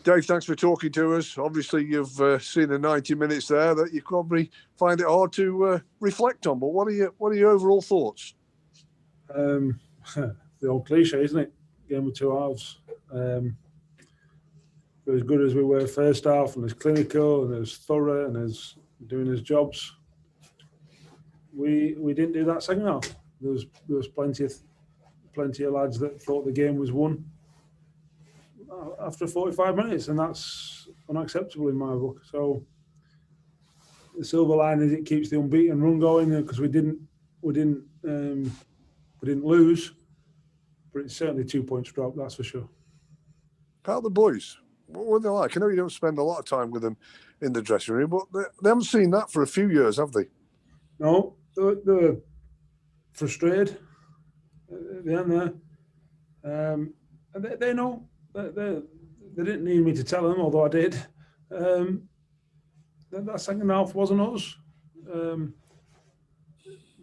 Dave, thanks for talking to us. Obviously, you've seen the 90 minutes there that you probably find it hard to reflect on. But what are your overall thoughts? The old cliche, isn't it? Game with two halves. We're as good as we were first half, and as clinical, and as thorough, and as doing his jobs. We didn't do that second half. There was plenty of lads that thought the game was won after 45 minutes, and that's unacceptable in my book. So the silver lining is it keeps the unbeaten run going because we didn't lose, but it's certainly 2 points drop, that's for sure. How are the boys? What were they like? I know you don't spend a lot of time with them in the dressing room, but they haven't seen that for a few years, have they? No, they were frustrated at the end there. And they know. They didn't need me to tell them, although I did. That second half wasn't us. Don't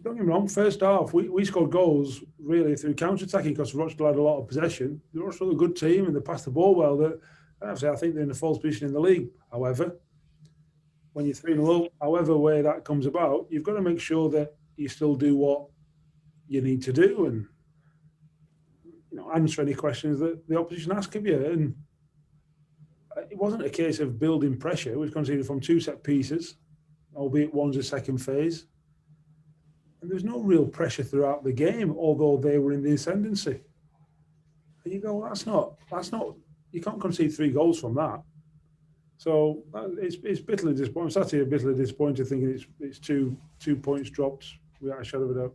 get me wrong, first half, we scored goals really through counter-attacking because Rochdale had a lot of possession. They're also a good team and they passed the ball well. I think they're in a false position in the league. However, when you're 3-0 up, however way that comes about, you've got to make sure that you still do what you need to do and answer any questions that the opposition ask of you. And it wasn't a case of building pressure. It was conceded from 2 set pieces, albeit one's a second phase. And there was no real pressure throughout the game, although they were in the ascendancy. And you go, that's not. You can't concede 3 goals from that. So it's bitterly disappointing. I'm sat here bitterly disappointed, thinking it's 2 points dropped without a shadow of a doubt.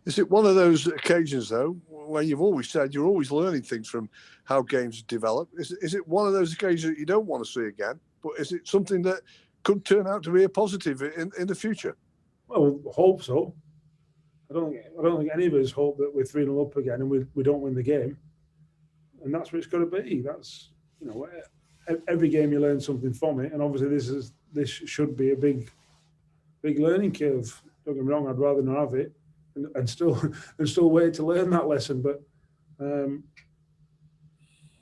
Is it one of those occasions, though, where you've always said you're always learning things from how games develop? Is it one of those occasions that you don't want to see again? But is it something that could turn out to be a positive in the future? Well, hope so. I don't think any of us hope that we're 3-0 up again and we don't win the game. And that's what it's got to be. That's every game you learn something from it, and obviously this should be a big learning curve. Don't get me wrong, I'd rather not have it and still wait to learn that lesson. But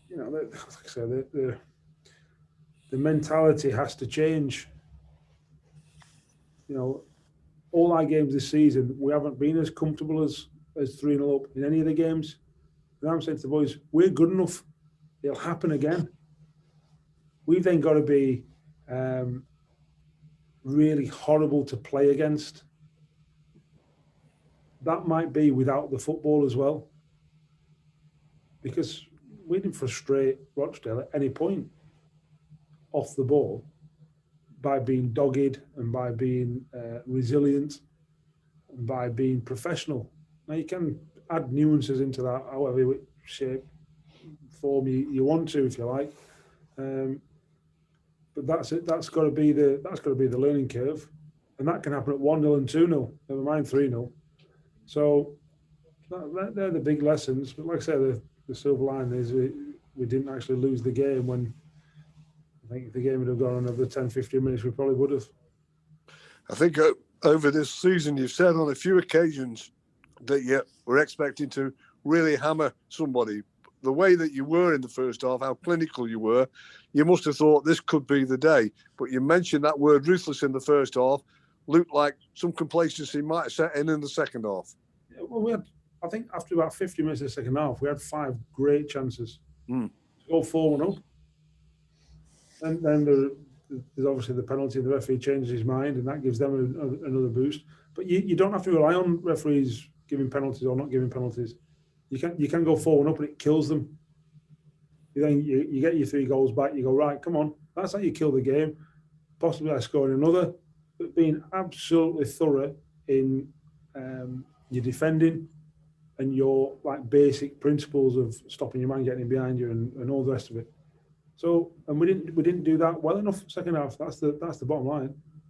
like I said, the mentality has to change. All our games this season, we haven't been as comfortable as 3-0 up in any of the games. And I'm saying to the boys, we're good enough. It'll happen again. We've then got to be really horrible to play against. That might be without the football as well. Because we didn't frustrate Rochdale at any point off the ball by being dogged and by being resilient and by being professional. Now, you can add nuances into that, however shape, form you want to, if you like. But that's it. That's got to be the learning curve, and that can happen at 1-0 and 2-0. Never mind 3-0. So they're the big lessons. But like I said, the silver line is we didn't actually lose the game. When I think if the game would have gone another 10-15 minutes, we probably would have. I think over this season, you've said on a few occasions that you were expecting to really hammer somebody. The way that you were in the first half, how clinical you were, you must have thought this could be the day. But you mentioned that word ruthless in the first half. Looked like some complacency might have set in the second half. Yeah, well, I think after about 50 minutes of the second half, we had 5 great chances to go 4-1 up. And then there's obviously the penalty, the referee changes his mind, and that gives them another boost. But you don't have to rely on referees giving penalties or not giving penalties. You can go 4-1 up and it kills them. You get your 3 goals back. You go, right, come on. That's how you kill the game. Possibly by scoring another, but being absolutely thorough in your defending and your basic principles of stopping your man getting behind you and all the rest of it. So, and we didn't do that well enough second half. That's the bottom line.